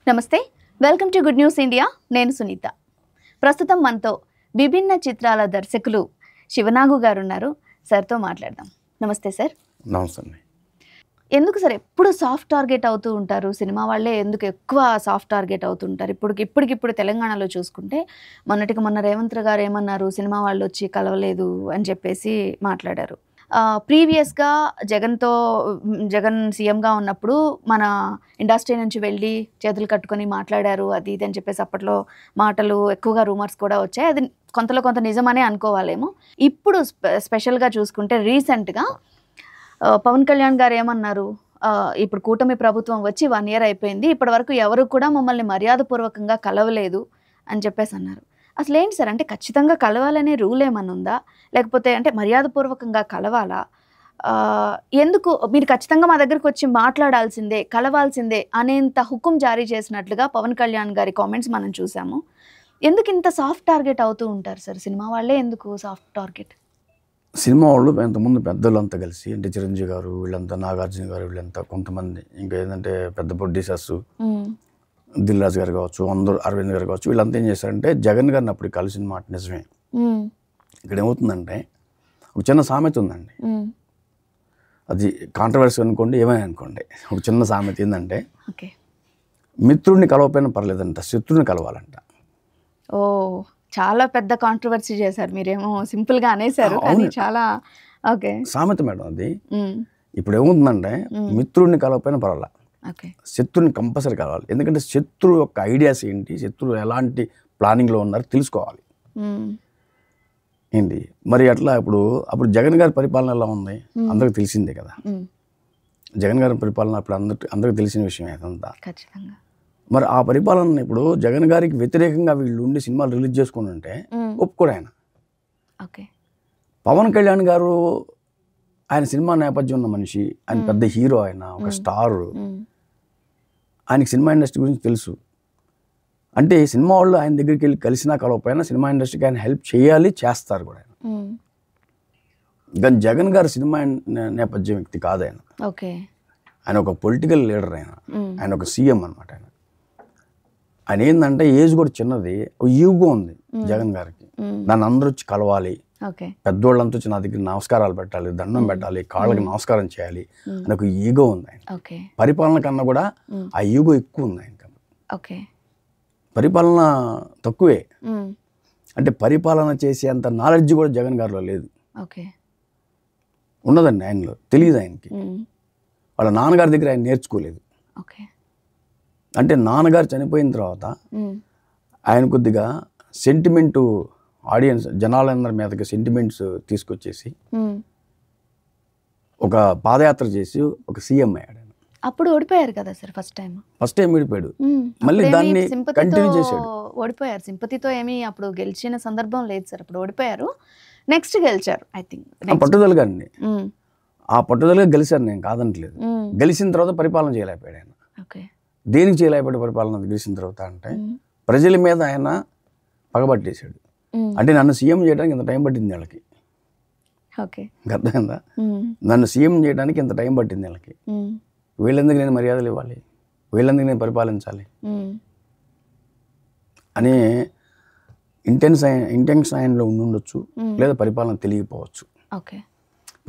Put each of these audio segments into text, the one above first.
నమస్తే, welcome to good news India. నేను సునీత. ప్రస్తుతం మనతో విభిన్న చిత్రాల దర్శకులు శివనాగు గారు ఉన్నారు. సార్తో మాట్లాడదాం. నమస్తే సార్. నమస్తే. ఎందుకు సార్ ఎప్పుడు సాఫ్ట్ టార్గెట్ అవుతూ ఉంటారు? సినిమా వాళ్ళే ఎందుకు ఎక్కువ సాఫ్ట్ టార్గెట్ అవుతుంటారు? ఇప్పటికిప్పుడు తెలంగాణలో చూసుకుంటే మొన్నటికి మొన్న రేవంత్ గారు ఏమన్నారు, సినిమా వాళ్ళు వచ్చి కలవలేదు అని చెప్పేసి మాట్లాడారు. ప్రీవియస్గా జగన్ సీఎంగా ఉన్నప్పుడు మన ఇండస్ట్రీ నుంచి వెళ్ళి చేతులు కట్టుకొని మాట్లాడారు, అది ఇది అని చెప్పేసి అప్పట్లో మాటలు ఎక్కువగా రూమర్స్ కూడా వచ్చాయి. అది కొంత నిజమనే అనుకోవాలేమో. ఇప్పుడు స్పెషల్గా చూసుకుంటే రీసెంట్గా పవన్ కళ్యాణ్ గారు ఏమన్నారు, ఇప్పుడు కూటమి ప్రభుత్వం వచ్చి 1 year అయిపోయింది, ఇప్పటి వరకు ఎవరు కూడా మమ్మల్ని మర్యాదపూర్వకంగా కలవలేదు అని చెప్పేసి అన్నారు. అసలు ఏంటి సార్, అంటే ఖచ్చితంగా కలవాలనే రూల్ ఏమన్నా ఉందా, లేకపోతే అంటే మర్యాదపూర్వకంగా కలవాలా? ఎందుకు మీరు ఖచ్చితంగా మా దగ్గరకు వచ్చి మాట్లాడాల్సిందే, కలవాల్సిందే అనేంత హుకుం జారీ చేసినట్లుగా పవన్ కళ్యాణ్ గారి కామెంట్స్ మనం చూసాము. ఎందుకు ఇంత సాఫ్ట్ టార్గెట్ అవుతూ ఉంటారు సార్? సినిమా వాళ్ళే ఎందుకు సాఫ్ట్ టార్గెట్? సినిమా వాళ్ళు ఇంతకుముందు పెద్దలంతా కలిసి, అంటే చిరంజీవి గారు వీళ్ళంతా, నాగార్జున గారు వీళ్ళంతా, కొంతమంది ఇంకా ఏంటంటే పెద్ద ప్రొడ్యూసర్స్ దిల్ రాజు గారు కావచ్చు, అందరూ అరవింద్ గారు కావచ్చు, వీళ్ళంతా ఏం చేశారంటే జగన్ గారిని అప్పుడు కలిసిన మాట నిజమే. ఇక్కడ ఏమవుతుందంటే ఒక చిన్న సామెత ఉందండి, అది కాంట్రవర్సీ అనుకోండి, ఏమైనా అనుకోండి. ఒక చిన్న సామెత ఏంటంటే మిత్రుడిని కలవపోయినా పర్లేదంట, శత్రుడిని కలవాలంట. ఓ, చాలా పెద్ద కాంట్రవర్సీ చేశారు మీరేమో, సింపుల్గా అనేసారు కానీ చాలా ఓకే సామెత మేడం అది. ఇప్పుడు ఏమవుతుందంటే మిత్రుడిని కలవపోయినా పర్వాలా, శత్రుని కంపల్సరీ కలవాలి. ఎందుకంటే శత్రువు యొక్క ఐడియాస్ ఏంటి, శత్రువు ఎలాంటి ప్లానింగ్లో ఉన్నారో తెలుసుకోవాలి ఏంటి. మరి అట్లా అప్పుడు జగన్ గారి పరిపాలన ఎలా ఉంది అందరికి తెలిసిందే కదా. జగన్ గారి పరిపాలన అప్పుడు అందరికి తెలిసిన విషయం అదంతా. మరి ఆ పరిపాలన ఇప్పుడు జగన్ గారికి వ్యతిరేకంగా వీళ్ళు ఉండి సినిమాలు రిలీజ్ చేసుకుని ఉంటే ఒప్పుకోడు ఆయన. పవన్ కళ్యాణ్ గారు ఆయన సినిమా నేపథ్యం ఉన్న మనిషి, ఆయన పెద్ద హీరో, ఆయన ఒక స్టార్, ఆయనకి సినిమా ఇండస్ట్రీ గురించి తెలుసు. అంటే సినిమా వాళ్ళు ఆయన దగ్గరికి వెళ్ళి కలిసినా కలవకపోయినా సినిమా ఇండస్ట్రీకి ఆయన హెల్ప్ చేయాలి, చేస్తారు కూడా ఆయన. కానీ జగన్ గారు సినిమా నేపథ్యం వ్యక్తి కాదు ఆయన. ఆయన ఒక పొలిటికల్ లీడర్, ఆయన ఒక సీఎం అనమాట. ఆయన ఏంటంటే ఏజ్ కూడా చిన్నది, ఈగో ఉంది జగన్ గారికి. దాన్ని అందరూ వచ్చి కలవాలి, పెద్దోళ్ళంతా వచ్చి నా దగ్గర నమస్కారాలు పెట్టాలి, దండం పెట్టాలి, కాళ్ళకి నమస్కారం చేయాలి అని ఒక ఈగో ఉంది ఆయన. పరిపాలన కన్నా కూడా ఆ ఈగో ఎక్కువ ఉంది ఆయన. పరిపాలన తక్కువే, అంటే పరిపాలన చేసేంత నాలెడ్జ్ కూడా జగన్ గారిలో లేదు. ఉన్నదండి ఆయనలో, తెలియదు ఆయనకి. వాళ్ళ నాన్నగారి దగ్గర ఆయన నేర్చుకోలేదు. అంటే నాన్నగారు చనిపోయిన తర్వాత ఆయన కొద్దిగా సెంటిమెంటు, ఆడియన్స్ జనాలందరి మీదకి సెంటిమెంట్స్ తీసుకొచ్చేసి ఒక పాదయాత్ర చేసి ఒక సీఎం అయ్యాడు. అప్పుడు ఓడిపోయారు కదా సార్, ఫస్ట్ టైం ఓడిపోయాడు, మళ్ళీ దాన్ని కంటిన్యూ చేశాడు. ఓడిపోయారు, సింపతితో ఏమీ అప్పుడు గెలిచిన సందర్భం లేదు సార్. అప్పుడు ఓడిపోయారు, నెక్స్ట్ గెలిచారు. ఐ థింక్ పట్టుదలగా అండి, ఆ పట్టుదలగా గెలిచారు, నేను కాదనట్లేదు. గెలిచిన తర్వాత పరిపాలన చేయలేకపోయాడు ఆయన. దేనికి చేయలేకపోయాడు పరిపాలన గెలిచిన తర్వాత అంటే, ప్రజల మీద ఆయన పగబట్టేశాడు. అంటే నన్ను సీఎం చేయడానికి ఇంత టైం పట్టింది వాళ్ళకి, అర్థమైందా? నన్ను సీఎం చేయడానికి ఇంత టైం పట్టింది వాళ్ళకి, వీళ్ళెందుకు నేను మర్యాదలు ఇవ్వాలి, వీళ్ళెందుకు నేను పరిపాలించాలి అని ఇంటెన్షన్ ఆయనలో ఉండొచ్చు, లేదా పరిపాలన తెలియకపోవచ్చు.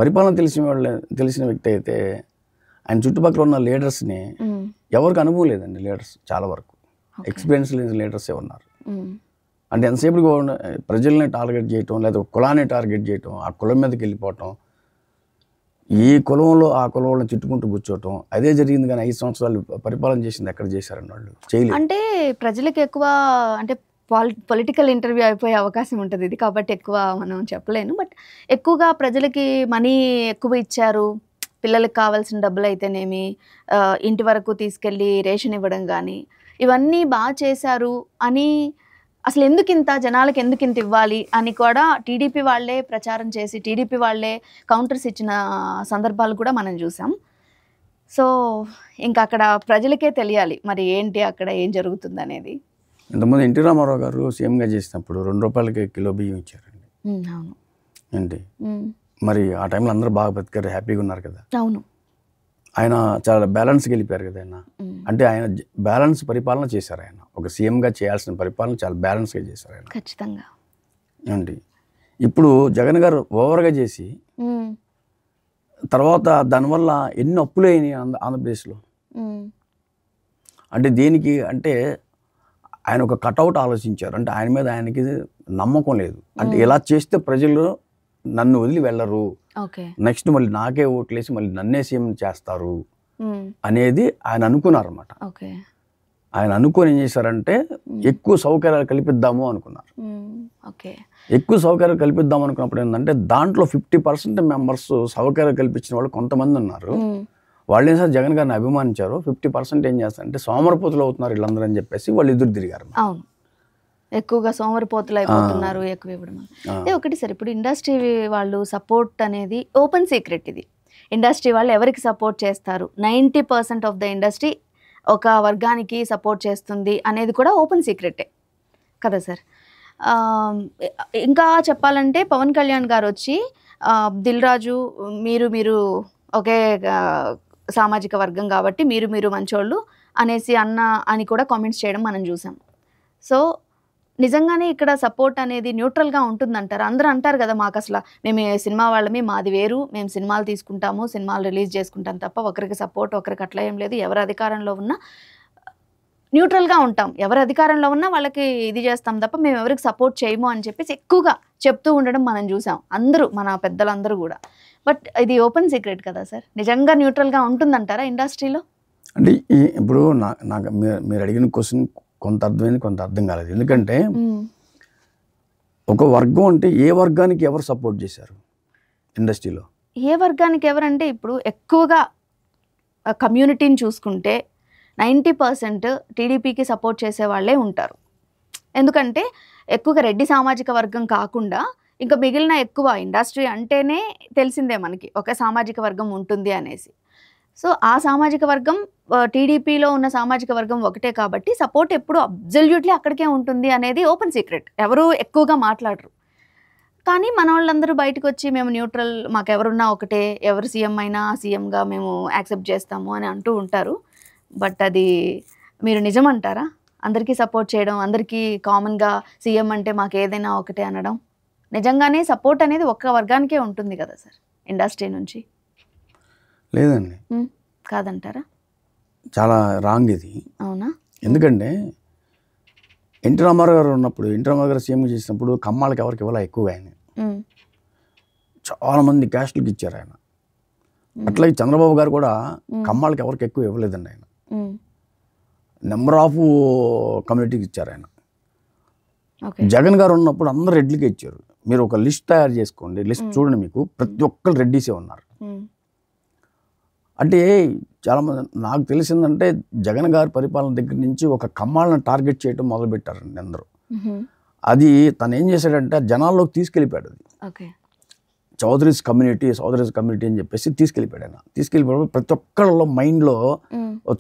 పరిపాలన తెలిసిన వ్యక్తి అయితే ఆయన చుట్టుపక్కల ఉన్న లీడర్స్ని ఎవరికి అనుభవం లేదండి. లీడర్స్ చాలా వరకు ఎక్స్పీరియన్స్ లేని లీడర్సే ఉన్నారు. అంటే ఎంతసేపు ప్రజల్ని టార్గెట్ చేయటం, లేదా కులాన్ని టార్గెట్ చేయటం, ఆ కులం మీదకి వెళ్ళిపోవటం, ఈ కులంలో ఆ కులంలో చుట్టుకుంటూ కూర్చోవటం, అదే జరిగింది. కానీ 5 సంవత్సరాలు పరిపాలన చేసింది ఎక్కడ చేశారని వాళ్ళు చేయలేదు. అంటే ప్రజలకు ఎక్కువ అంటే పొలిటికల్ ఇంటర్వ్యూ అయిపోయే అవకాశం ఉంటుంది ఇది, కాబట్టి ఎక్కువ మనం చెప్పలేను. బట్ ఎక్కువగా ప్రజలకి మనీ ఎక్కువ ఇచ్చారు, పిల్లలకు కావాల్సిన డబ్బులు అయితేనేమి, ఇంటి వరకు తీసుకెళ్ళి రేషన్ ఇవ్వడం కానీ, ఇవన్నీ బాగా చేశారు అని, అసలు జనాలకు ఎందుకు ఇంత ఇవ్వాలి అని కూడా టీడీపీ వాళ్ళే ప్రచారం చేసి టీడీపీ వాళ్ళే కౌంటర్స్ ఇచ్చిన సందర్భాలు కూడా మనం చూసాం. సో ఇంకా అక్కడ ప్రజలకే తెలియాలి మరి ఏంటి అక్కడ ఏం జరుగుతుంది అనేది. ఇంతకుముందు ఎన్టీ రామారావు గారు సీఎంగా చేసినప్పుడు 2 రూపాయలకి కిలో బియ్యం ఇచ్చారండి. అవును ఏంటి మరి ఆ టైంలో అందరూ బాగా బతికారు, హ్యాపీగా ఉన్నారు కదా. అవును. ఆయన చాలా బ్యాలెన్స్గా వెళ్ళిపోయారు కదా ఆయన. అంటే ఆయన బ్యాలెన్స్ పరిపాలన చేశారు ఆయన. ఒక సీఎంగా చేయాల్సిన పరిపాలన చాలా బ్యాలెన్స్గా చేశారు ఆయన. ఖచ్చితంగా. ఏమండి ఇప్పుడు జగన్ గారు ఓవర్గా చేసి తర్వాత దానివల్ల ఎన్ని అప్పులు అయినాయి ఆంధ్రప్రదేశ్లో. అంటే దేనికి అంటే ఆయన ఒక కటౌట్ ఆలోచించారు. అంటే ఆయన మీద ఆయనకి నమ్మకం లేదు. అంటే ఇలా చేస్తే ప్రజలు నన్ను వదిలి వెళ్ళరు, నెక్స్ట్ మళ్ళీ నాకే ఓట్లేసి మళ్ళీ నన్నే సీఎం చేస్తారు అనేది ఆయన అనుకున్నారు అనమాట. ఆయన అనుకొని ఏం చేశారంటే ఎక్కువ సౌకర్యాలు కల్పిద్దాము అనుకున్నారు. ఎక్కువ సౌకర్యాలు కల్పిద్దాం అనుకున్నప్పుడు ఏంటంటే దాంట్లో 50% మెంబర్స్ సౌకర్యాలు కల్పించిన వాళ్ళు కొంతమంది ఉన్నారు. వాళ్ళు ఏం సార్ జగన్ గారిని అభిమానించారు. 50% ఏం చేస్తారంటే సోమరిపోతులు అవుతున్నారు వీళ్ళందరూ అని చెప్పేసి వాళ్ళు ఎదురు తిరిగారు. అవును, ఎక్కువగా సోమరిపోతులు అయిపోతున్నారు, ఎక్కువ ఇవ్వడం. అదే ఒకటి సార్, ఇప్పుడు ఇండస్ట్రీ వాళ్ళు సపోర్ట్ అనేది ఓపెన్ సీక్రెట్. ఇది ఇండస్ట్రీ వాళ్ళు ఎవరికి సపోర్ట్ చేస్తారు, 90% ఆఫ్ ద ఇండస్ట్రీ ఒక వర్గానికి సపోర్ట్ చేస్తుంది అనేది కూడా ఓపెన్ సీక్రెటే కదా సార్. ఇంకా చెప్పాలంటే పవన్ కళ్యాణ్ గారు వచ్చి దిల్ రాజు మీరు ఒకే సామాజిక వర్గం కాబట్టి మీరు మంచోళ్ళు అనేసి అని కూడా కామెంట్స్ చేయడం మనం చూసాం. సో నిజంగానే ఇక్కడ సపోర్ట్ అనేది న్యూట్రల్గా ఉంటుందంటారు. అందరూ అంటారు కదా, మాకు అసలు మేము సినిమా వాళ్ళమే, మాది వేరు, మేము సినిమాలు తీసుకుంటాము, సినిమాలు రిలీజ్ చేసుకుంటాం తప్ప ఒకరికి సపోర్ట్ ఒకరికి అట్లా ఏం లేదు, ఎవరు అధికారంలో ఉన్నా న్యూట్రల్గా ఉంటాం, ఎవరు అధికారంలో ఉన్నా వాళ్ళకి ఇది చేస్తాం తప్ప మేము ఎవరికి సపోర్ట్ చేయము అని చెప్పేసి ఎక్కువగా చెప్తూ ఉండడం మనం చూసాం అందరూ, మన పెద్దలందరూ కూడా. బట్ ఇది ఓపెన్ సీక్రెట్ కదా సార్, నిజంగా న్యూట్రల్గా ఉంటుందంటారా ఇండస్ట్రీలో? అంటే ఇప్పుడు నాకు మీరు అడిగిన క్వశ్చన్ కొంత అర్థమైంది, కొంత అర్థం కాలేదు. ఎందుకంటే ఒక వర్గం అంటే ఏ వర్గానికి ఎవరు సపోర్ట్ చేశారు ఇండస్ట్రీలో? ఏ వర్గానికి ఎవరంటే ఇప్పుడు ఎక్కువగా కమ్యూనిటీని చూసుకుంటే 90% టీడీపీకి సపోర్ట్ చేసే వాళ్ళే ఉంటారు. ఎందుకంటే ఎక్కువగా రెడ్డి సామాజిక వర్గం కాకుండా ఇంకా మిగిలిన ఎక్కువ ఇండస్ట్రీ అంటేనే తెలిసిందే మనకి ఒక సామాజిక వర్గం ఉంటుంది అనేసి. సో ఆ సామాజిక వర్గం టీడీపీలో ఉన్న సామాజిక వర్గం ఒకటే కాబట్టి సపోర్ట్ ఎప్పుడు అబ్జల్యూట్లీ అక్కడికే ఉంటుంది అనేది ఓపెన్ సీక్రెట్, ఎవరు ఎక్కువగా మాట్లాడరు. కానీ మన వాళ్ళందరూ బయటకు వచ్చి మేము న్యూట్రల్, మాకు ఎవరున్నా ఒకటే, ఎవరు సీఎం అయినా సీఎంగా మేము యాక్సెప్ట్ చేస్తాము అని అంటూ ఉంటారు. బట్ అది మీరు నిజమంటారా? అందరికీ సపోర్ట్ చేయడం, అందరికీ కామన్గా సీఎం అంటే మాకు ఏదైనా ఒకటే అనడం, నిజంగానే సపోర్ట్ అనేది ఒక్క వర్గానికే ఉంటుంది కదా సార్ ఇండస్ట్రీ నుంచి? లేదండి, కాదంటారా? చాలా రాంగ్ ఇది. అవునా? ఎందుకంటే ఎన్టీ రామారావు గారు ఉన్నప్పుడు, ఎన్టీ రామారావు గారు సీఎం చేసినప్పుడు కమ్మాళ్ళకి ఎవరికి ఇవ్వాల ఎక్కువగా ఆయన చాలా మంది క్యాస్ట్లకు ఇచ్చారు ఆయన. అట్లాగే చంద్రబాబు గారు కూడా కమ్మాళ్ళకి ఎవరికి ఎక్కువ ఇవ్వలేదండి. ఆయన నెంబర్ ఆఫ్ కమ్యూనిటీకి ఇచ్చారు ఆయన. జగన్ గారు ఉన్నప్పుడు అందరు రెడ్లకే ఇచ్చారు. మీరు ఒక లిస్ట్ తయారు చేసుకోండి, లిస్ట్ చూడండి, మీకు ప్రతి ఒక్కరు రెడ్డిసే ఉన్నారు. అంటే చాలామంది నాకు తెలిసిందంటే జగన్ గారి పరిపాలన దగ్గర నుంచి ఒక కమ్మాళ్ళని టార్గెట్ చేయడం మొదలుపెట్టారండి అందరూ. అది తను ఏం చేశాడంటే జనాల్లోకి తీసుకెళ్ళిపోయాడు. అది చౌదరీస్ కమ్యూనిటీ అని చెప్పేసి తీసుకెళ్ళిపోయాడు ఆయన. తీసుకెళ్ళిపోయాడు ప్రతి ఒక్కళ్ళలో మైండ్లో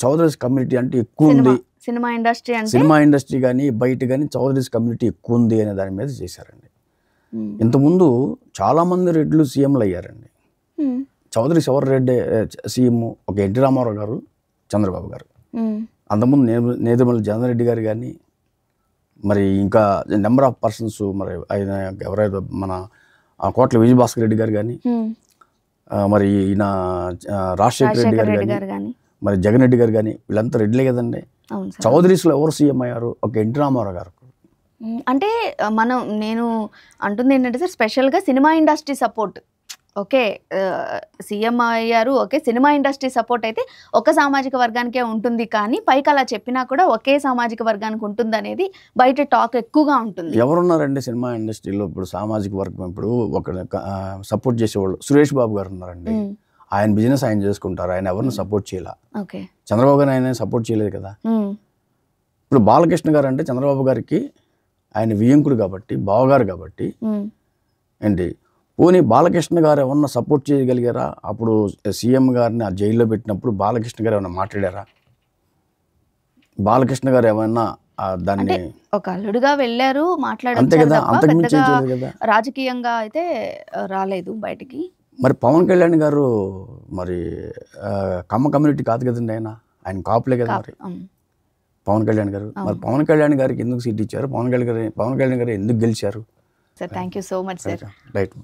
చౌదరీస్ కమ్యూనిటీ అంటే ఎక్కువ ఉంది, సినిమా ఇండస్ట్రీ కానీ బయట కానీ చౌదరీస్ కమ్యూనిటీ ఎక్కువ ఉంది అనే దాని మీద చేశారండి. ఇంతకుముందు చాలామంది రెడ్లు సీఎంలు అయ్యారండి. చౌదరీస్ ఎవరు రెడ్డి సీఎం? ఒక ఎన్టీ రామారావు గారు, చంద్రబాబు గారు. అంతకుముందు నేదుమల్లి జగన్ రెడ్డి గారు కానీ, మరి ఇంకా నెంబర్ ఆఫ్ పర్సన్స్, మరి ఆయన ఎవరైతే మన కోట్ల విజయభాస్కర్ రెడ్డి గారు కానీ, మరి ఈయన రాజశేఖర రెడ్డి గారు కానీ, మరి జగన్ రెడ్డి గారు కానీ, వీళ్ళంతా రెడ్లే కదండి. చౌదరీస్లో ఎవరు సీఎం అయ్యారు? ఒక ఎన్టీ రామారావు గారు. అంటే నేను అంటుంది ఏంటంటే సార్, స్పెషల్గా cinema industry support okay, CM అయ్యారు ఓకే, సినిమా ఇండస్ట్రీ సపోర్ట్ అయితే ఒక సామాజిక వర్గానికే ఉంటుంది, కానీ పైకి అలా చెప్పినా కూడా ఒకే సామాజిక వర్గానికి ఉంటుంది అనేది బయట టాక్ ఎక్కువగా ఉంటుంది. ఎవరున్నారండి సినిమా ఇండస్ట్రీలో ఇప్పుడు సామాజిక వర్గం? ఇప్పుడు ఒక సపోర్ట్ చేసేవాళ్ళు సురేష్ బాబు గారు ఉన్నారండి. ఆయన బిజినెస్ ఆయన చేసుకుంటారు, ఆయన ఎవరిని సపోర్ట్ చేయాల. చంద్రబాబు గారు ఆయన సపోర్ట్ చేయలేదు కదా. ఇప్పుడు బాలకృష్ణ గారు అంటే చంద్రబాబు గారికి ఆయన వియ్యంకుడు కాబట్టి, బావగారు కాబట్టి ఏంటి, పోనీ బాలకృష్ణ గారు ఏమన్నా సపోర్ట్ చేయగలిగారా? అప్పుడు సీఎం గారిని ఆ జైల్లో పెట్టినప్పుడు బాలకృష్ణ గారు ఏమన్నా మాట్లాడారా? బాలకృష్ణ గారు ఏమన్నా దాన్ని ఒక అల్లుడుగా వెళ్ళారు, అంతే కదా, అంతకుమించి రాజకీయంగా అయితే రాలేదు బయటికి. మరి పవన్ కళ్యాణ్ గారు మరి కమ్మ కమ్యూనిటీ కాదు కదండి ఆయన కాపులే కదా మరి పవన్ కళ్యాణ్ గారు. మరి పవన్ కళ్యాణ్ గారికి ఎందుకు సీట్ ఇచ్చారు, పవన్ కళ్యాణ్ గారు ఎందుకు గెలిచారు? Sir thank you so much sir. Right.